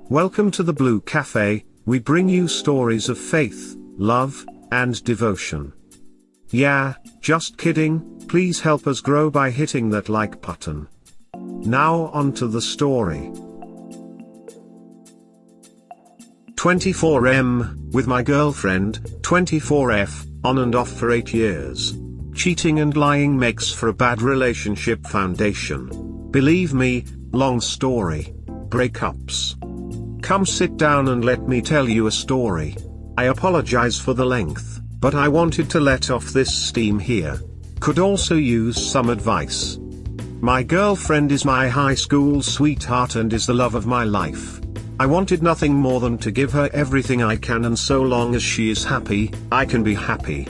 Welcome to the Blue Cafe. We bring you stories of faith, love, and devotion. Yeah, just kidding, please help us grow by hitting that like button. Now on to the story. 24M, with my girlfriend, 24F, on and off for 8 years. Cheating and lying makes for a bad relationship foundation. Believe me, long story. Breakups. Come sit down and let me tell you a story. I apologize for the length, but I wanted to let off this steam here. Could also use some advice. My girlfriend is my high school sweetheart and is the love of my life. I wanted nothing more than to give her everything I can, and so long as she is happy, I can be happy.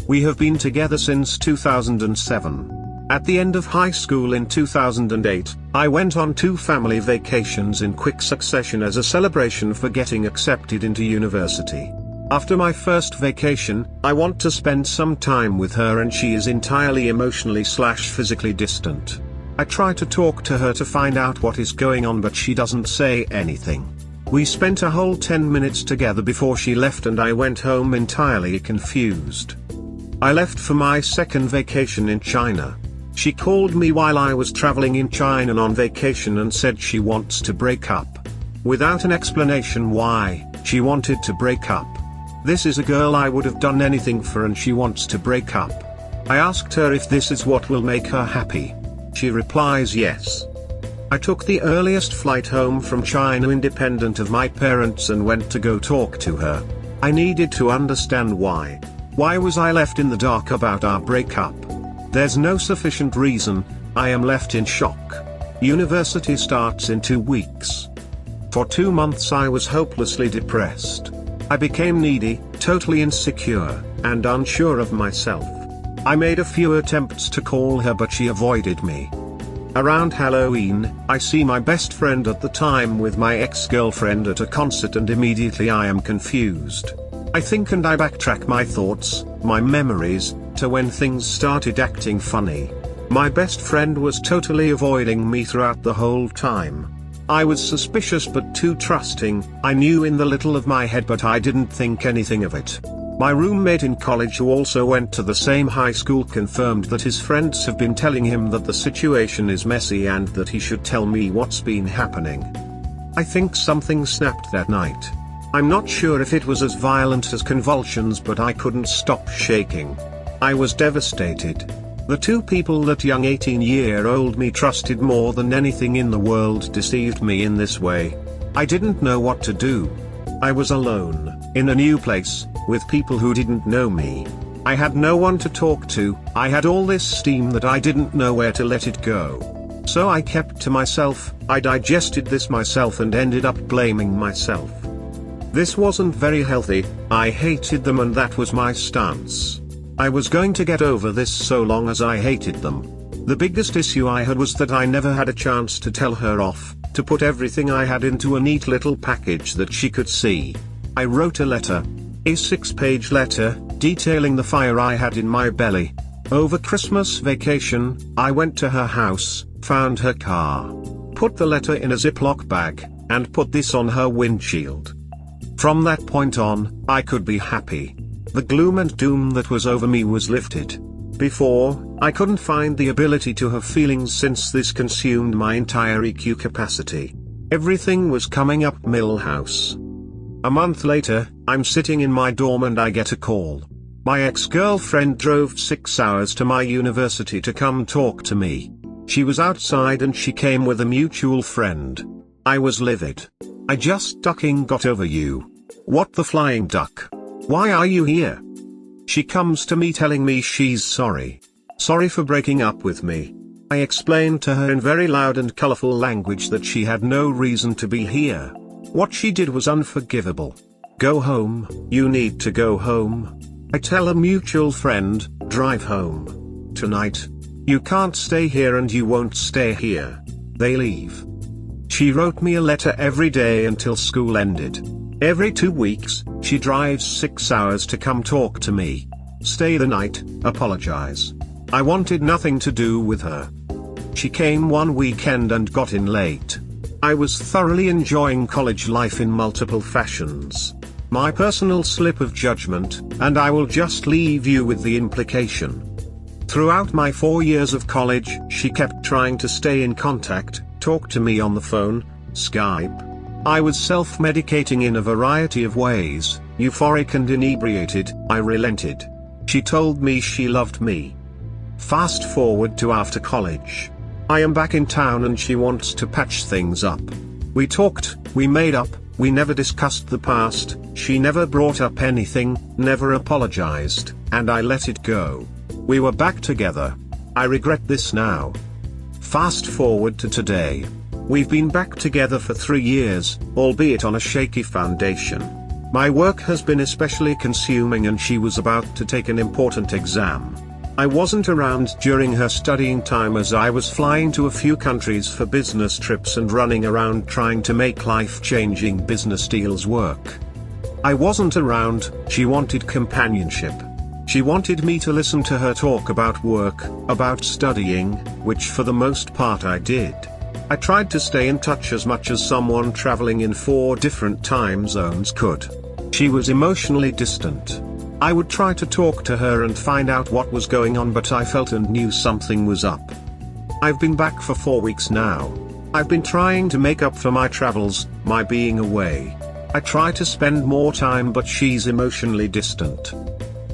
We have been together since 2007. At the end of high school in 2008, I went on 2 family vacations in quick succession as a celebration for getting accepted into university. After my first vacation, I want to spend some time with her, and she is entirely emotionally/physically distant. I try to talk to her to find out what is going on, but she doesn't say anything. We spent a whole 10 minutes together before she left, and I went home entirely confused. I left for my second vacation in China. She called me while I was traveling in China on vacation and said she wants to break up. Without an explanation why, she wanted to break up. This is a girl I would have done anything for, and she wants to break up. I asked her if this is what will make her happy. She replies yes. I took the earliest flight home from China independent of my parents and went to go talk to her. I needed to understand why. Why was I left in the dark about our breakup? There's no sufficient reason. I am left in shock. University starts in 2 weeks. For 2 months I was hopelessly depressed. I became needy, totally insecure, and unsure of myself. I made a few attempts to call her, but she avoided me. Around Halloween, I see my best friend at the time with my ex-girlfriend at a concert, and immediately I am confused. I think and I backtrack my thoughts, my memories, to when things started acting funny. My best friend was totally avoiding me throughout the whole time. I was suspicious but too trusting. I knew in the little of my head, but I didn't think anything of it. My roommate in college, who also went to the same high school, confirmed that his friends have been telling him that the situation is messy and that he should tell me what's been happening. I think something snapped that night. I'm not sure if it was as violent as convulsions, but I couldn't stop shaking. I was devastated. The 2 people that young 18-year-old me trusted more than anything in the world deceived me in this way. I didn't know what to do. I was alone, in a new place, with people who didn't know me. I had no one to talk to. I had all this steam that I didn't know where to let it go. So I kept to myself. I digested this myself and ended up blaming myself. This wasn't very healthy. I hated them, and that was my stance. I was going to get over this so long as I hated them. The biggest issue I had was that I never had a chance to tell her off, to put everything I had into a neat little package that she could see. I wrote a letter. A 6-page letter, detailing the fire I had in my belly. Over Christmas vacation, I went to her house, found her car, put the letter in a Ziploc bag, and put this on her windshield. From that point on, I could be happy. The gloom and doom that was over me was lifted. Before, I couldn't find the ability to have feelings, since this consumed my entire EQ capacity. Everything was coming up Millhouse. A month later, I'm sitting in my dorm and I get a call. My ex-girlfriend drove 6 hours to my university to come talk to me. She was outside and she came with a mutual friend. I was livid. I just fucking got over you. What the flying duck? Why are you here? She comes to me telling me she's sorry. Sorry for breaking up with me. I explained to her in very loud and colorful language that she had no reason to be here. What she did was unforgivable. Go home, you need to go home. I tell a mutual friend, drive home. Tonight. You can't stay here and you won't stay here. They leave. She wrote me a letter every day until school ended. Every 2 weeks, she drives 6 hours to come talk to me. Stay the night, apologize. I wanted nothing to do with her. She came one weekend and got in late. I was thoroughly enjoying college life in multiple fashions. My personal slip of judgment, and I will just leave you with the implication. Throughout my 4 years of college, she kept trying to stay in contact, talk to me on the phone, Skype. I was self-medicating in a variety of ways, euphoric and inebriated. I relented. She told me she loved me. Fast forward to after college. I am back in town and she wants to patch things up. We talked, we made up, we never discussed the past, she never brought up anything, never apologized, and I let it go. We were back together. I regret this now. Fast forward to today. We've been back together for 3 years, albeit on a shaky foundation. My work has been especially consuming and she was about to take an important exam. I wasn't around during her studying time as I was flying to a few countries for business trips and running around trying to make life-changing business deals work. I wasn't around, she wanted companionship. She wanted me to listen to her talk about work, about studying, which for the most part I did. I tried to stay in touch as much as someone traveling in 4 different time zones could. She was emotionally distant. I would try to talk to her and find out what was going on, but I felt and knew something was up. I've been back for 4 weeks now. I've been trying to make up for my travels, my being away. I try to spend more time, but she's emotionally distant.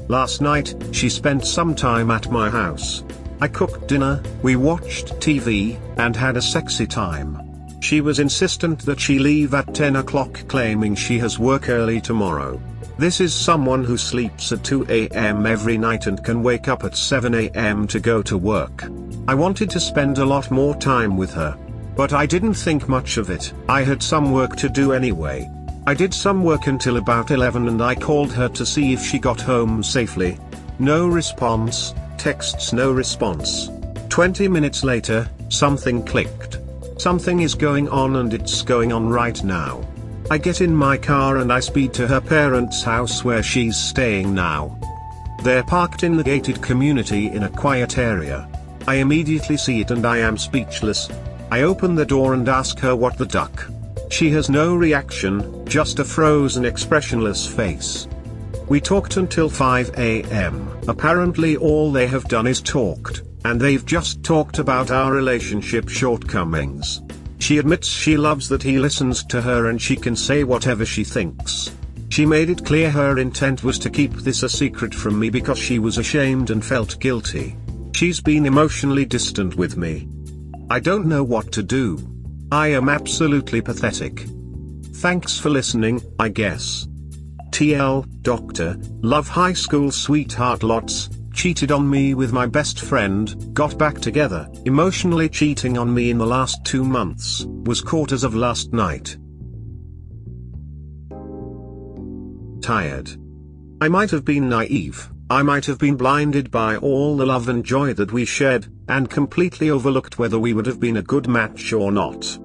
Last night, she spent some time at my house. I cooked dinner, we watched TV, and had a sexy time. She was insistent that she leave at 10 o'clock, claiming she has work early tomorrow. This is someone who sleeps at 2 a.m. every night and can wake up at 7 a.m. to go to work. I wanted to spend a lot more time with her. But I didn't think much of it. I had some work to do anyway. I did some work until about 11 and I called her to see if she got home safely. No response, texts no response. 20 minutes later, something clicked. Something is going on and it's going on right now. I get in my car and I speed to her parents' house where she's staying now. They're parked in the gated community in a quiet area. I immediately see it and I am speechless. I open the door and ask her what the duck. She has no reaction, just a frozen expressionless face. We talked until 5 a.m. Apparently all they have done is talked, and they've just talked about our relationship shortcomings. She admits she loves that he listens to her and she can say whatever she thinks. She made it clear her intent was to keep this a secret from me because she was ashamed and felt guilty. She's been emotionally distant with me. I don't know what to do. I am absolutely pathetic. Thanks for listening, I guess. TL, Doctor, love high school sweetheart lots. Cheated on me with my best friend, got back together, emotionally cheating on me in the last 2 months, was caught as of last night. Tired. I might have been naive, I might have been blinded by all the love and joy that we shared, and completely overlooked whether we would have been a good match or not.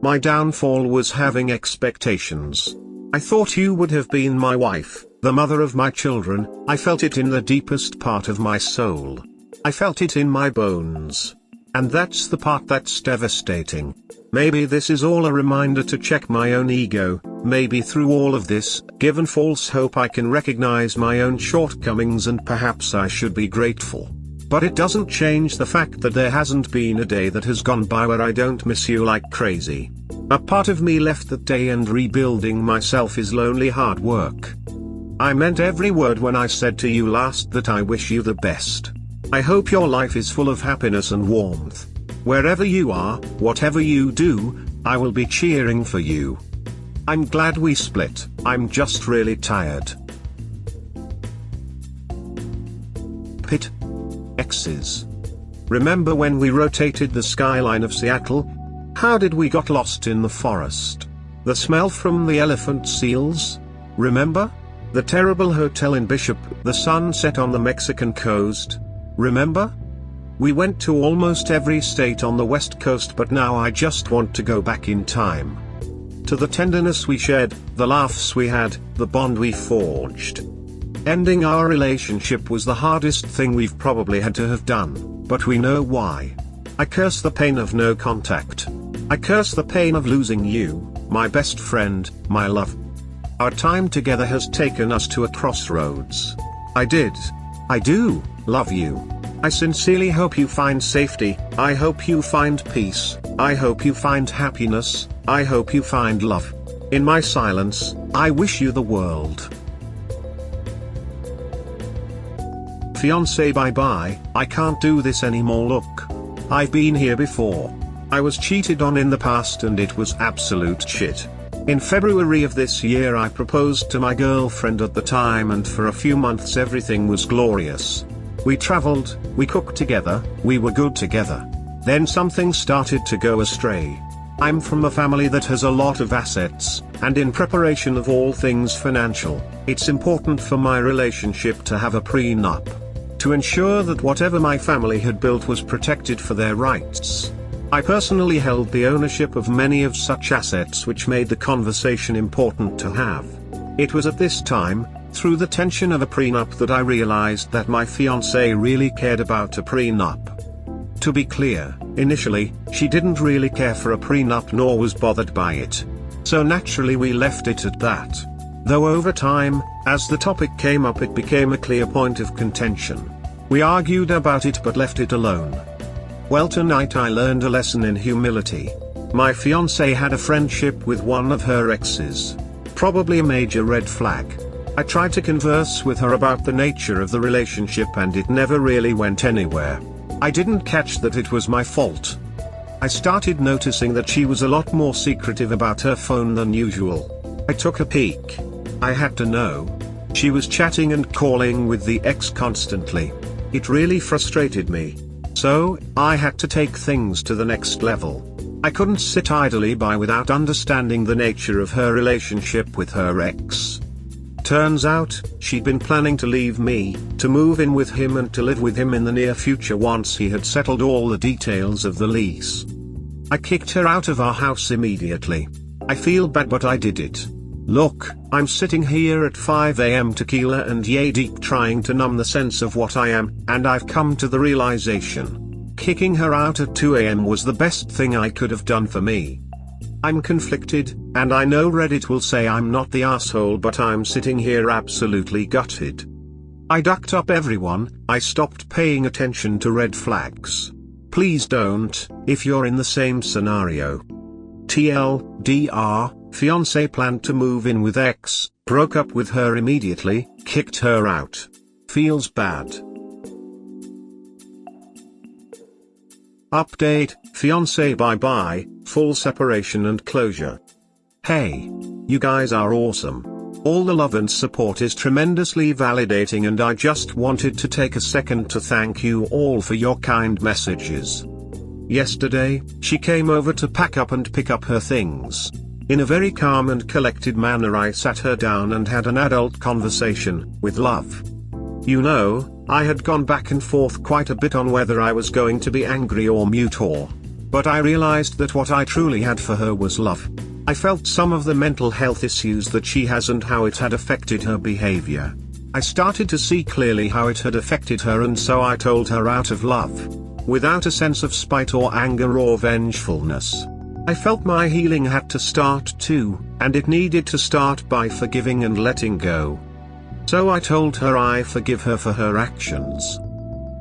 My downfall was having expectations. I thought you would have been my wife, the mother of my children. I felt it in the deepest part of my soul. I felt it in my bones. And that's the part that's devastating. Maybe this is all a reminder to check my own ego. Maybe through all of this, given false hope, I can recognize my own shortcomings and perhaps I should be grateful. But it doesn't change the fact that there hasn't been a day that has gone by where I don't miss you like crazy. A part of me left that day, and rebuilding myself is lonely hard work. I meant every word when I said to you last that I wish you the best. I hope your life is full of happiness and warmth. Wherever you are, whatever you do, I will be cheering for you. I'm glad we split, I'm just really tired. Pit. X's. Remember when we rotated the skyline of Seattle? How did we got lost in the forest? The smell from the elephant seals? Remember? The terrible hotel in Bishop, the sunset on the Mexican coast? Remember? We went to almost every state on the West Coast, but now I just want to go back in time. To the tenderness we shared, the laughs we had, the bond we forged. Ending our relationship was the hardest thing we've probably had to have done, but we know why. I curse the pain of no contact. I curse the pain of losing you, my best friend, my love. Our time together has taken us to a crossroads. I do, love you. I sincerely hope you find safety, I hope you find peace, I hope you find happiness, I hope you find love. In my silence, I wish you the world. Fiancé, bye bye, I can't do this anymore. Look. I've been here before. I was cheated on in the past and it was absolute shit. In February of this year I proposed to my girlfriend at the time, and for a few months everything was glorious. We traveled, we cooked together, we were good together. Then something started to go astray. I'm from a family that has a lot of assets, and in preparation of all things financial, it's important for my relationship to have a prenup. To ensure that whatever my family had built was protected for their rights. I personally held the ownership of many of such assets, which made the conversation important to have. It was at this time, through the tension of a prenup, that I realized that my fiancé really cared about a prenup. To be clear, initially, she didn't really care for a prenup nor was bothered by it. So naturally we left it at that. Though over time, as the topic came up, it became a clear point of contention. We argued about it but left it alone. Well, tonight I learned a lesson in humility. My fiancé had a friendship with one of her exes. Probably a major red flag. I tried to converse with her about the nature of the relationship and it never really went anywhere. I didn't catch that it was my fault. I started noticing that she was a lot more secretive about her phone than usual. I took a peek. I had to know. She was chatting and calling with the ex constantly. It really frustrated me. So, I had to take things to the next level. I couldn't sit idly by without understanding the nature of her relationship with her ex. Turns out, she'd been planning to leave me, to move in with him and to live with him in the near future once he had settled all the details of the lease. I kicked her out of our house immediately. I feel bad but I did it. Look, I'm sitting here at 5 AM tequila and yay deep trying to numb the sense of what I am, and I've come to the realization. Kicking her out at 2 AM was the best thing I could have done for me. I'm conflicted, and I know Reddit will say I'm not the asshole, but I'm sitting here absolutely gutted. I ducked up everyone, I stopped paying attention to red flags. Please don't, if you're in the same scenario. TLDR, fiancé planned to move in with ex, broke up with her immediately, kicked her out. Feels bad. Update, fiancé bye bye, full separation and closure. Hey. You guys are awesome. All the love and support is tremendously validating, and I just wanted to take a second to thank you all for your kind messages. Yesterday, she came over to pack up and pick up her things. In a very calm and collected manner I sat her down and had an adult conversation, with love. You know, I had gone back and forth quite a bit on whether I was going to be angry or mute but I realized that what I truly had for her was love. I felt some of the mental health issues that she has and how it had affected her behavior. I started to see clearly how it had affected her, and so I told her out of love. Without a sense of spite or anger or vengefulness. I felt my healing had to start too, and it needed to start by forgiving and letting go. So I told her I forgive her for her actions.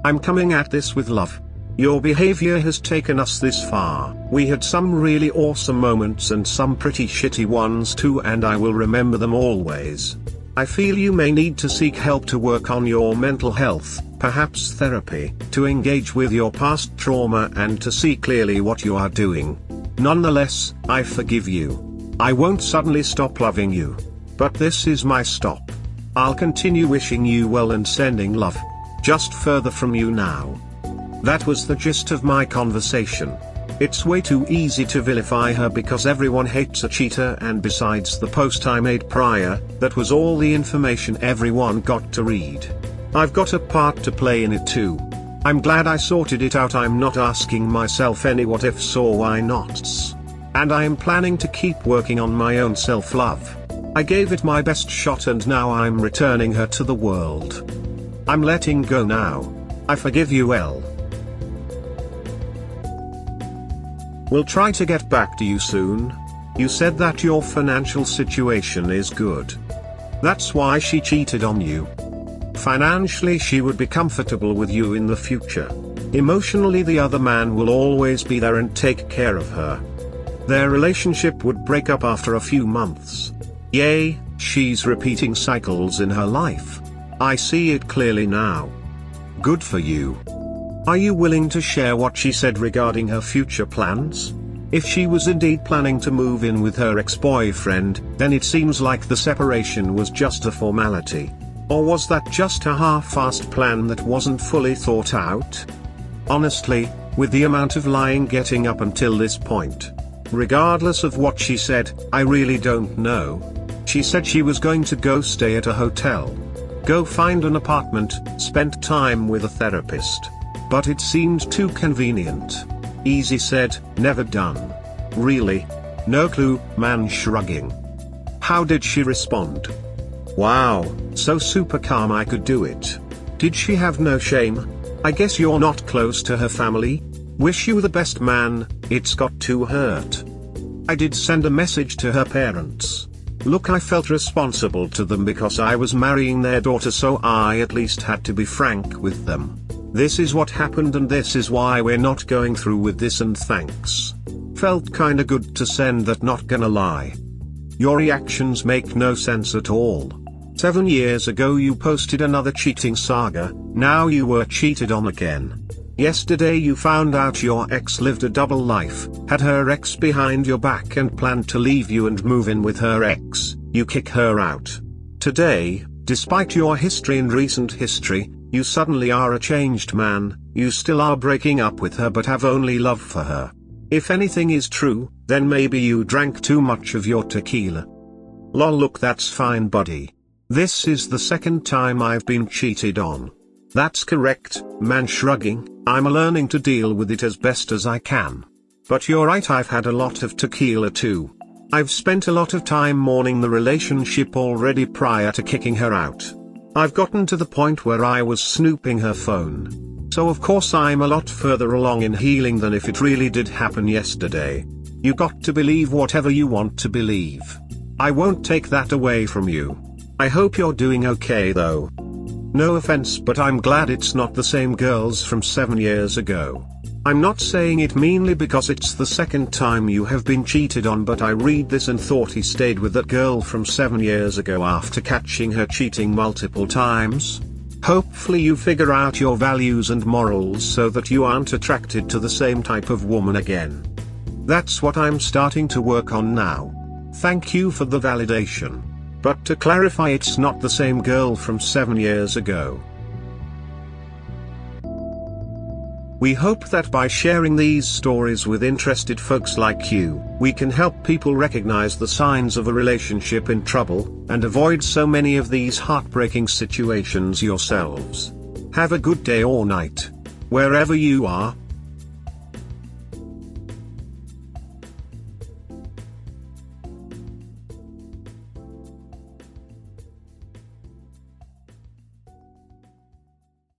I'm coming at this with love. Your behavior has taken us this far. We had some really awesome moments and some pretty shitty ones too, and I will remember them always. I feel you may need to seek help to work on your mental health, perhaps therapy, to engage with your past trauma and to see clearly what you are doing. Nonetheless, I forgive you. I won't suddenly stop loving you. But this is my stop. I'll continue wishing you well and sending love. Just further from you now. That was the gist of my conversation. It's way too easy to vilify her because everyone hates a cheater, and besides the post I made prior, that was all the information everyone got to read. I've got a part to play in it too. I'm glad I sorted it out. I'm not asking myself any what ifs or why nots. And I am planning to keep working on my own self-love. I gave it my best shot and now I'm returning her to the world. I'm letting go now. I forgive you, L. We'll try to get back to you soon. You said that your financial situation is good. That's why she cheated on you. Financially she would be comfortable with you in the future. Emotionally the other man will always be there and take care of her. Their relationship would break up after a few months. Yay, she's repeating cycles in her life. I see it clearly now. Good for you. Are you willing to share what she said regarding her future plans? If she was indeed planning to move in with her ex-boyfriend, then it seems like the separation was just a formality. Or was that just a half-assed plan that wasn't fully thought out? Honestly, with the amount of lying getting up until this point, regardless of what she said, I really don't know. She said she was going to go stay at a hotel. Go find an apartment, spend time with a therapist. But it seemed too convenient. Easy said, never done. Really? No clue, man shrugging. How did she respond? Wow, so super calm I could do it. Did she have no shame? I guess you're not close to her family? Wish you the best man, it's got to hurt. I did send a message to her parents. Look, I felt responsible to them because I was marrying their daughter, so I at least had to be frank with them. This is what happened and this is why we're not going through with this and thanks. Felt kinda good to send that, not gonna lie. Your reactions make no sense at all. 7 years ago you posted another cheating saga, now you were cheated on again. Yesterday you found out your ex lived a double life, had her ex behind your back and planned to leave you and move in with her ex, you kick her out. Today, despite your history and recent history, you suddenly are a changed man, you still are breaking up with her but have only love for her. If anything is true, then maybe you drank too much of your tequila. Lol, look, that's fine buddy. This is the second time I've been cheated on. That's correct, man shrugging, I'm learning to deal with it as best as I can. But you're right, I've had a lot of tequila too. I've spent a lot of time mourning the relationship already prior to kicking her out. I've gotten to the point where I was snooping her phone. So of course I'm a lot further along in healing than if it really did happen yesterday. You got to believe whatever you want to believe. I won't take that away from you. I hope you're doing okay though. No offense, but I'm glad it's not the same girls from 7 years ago. I'm not saying it meanly because it's the second time you have been cheated on, but I read this and thought he stayed with that girl from 7 years ago after catching her cheating multiple times. Hopefully you figure out your values and morals so that you aren't attracted to the same type of woman again. That's what I'm starting to work on now. Thank you for the validation. But to clarify, it's not the same girl from 7 years ago. We hope that by sharing these stories with interested folks like you, we can help people recognize the signs of a relationship in trouble, and avoid so many of these heartbreaking situations yourselves. Have a good day or night, wherever you are.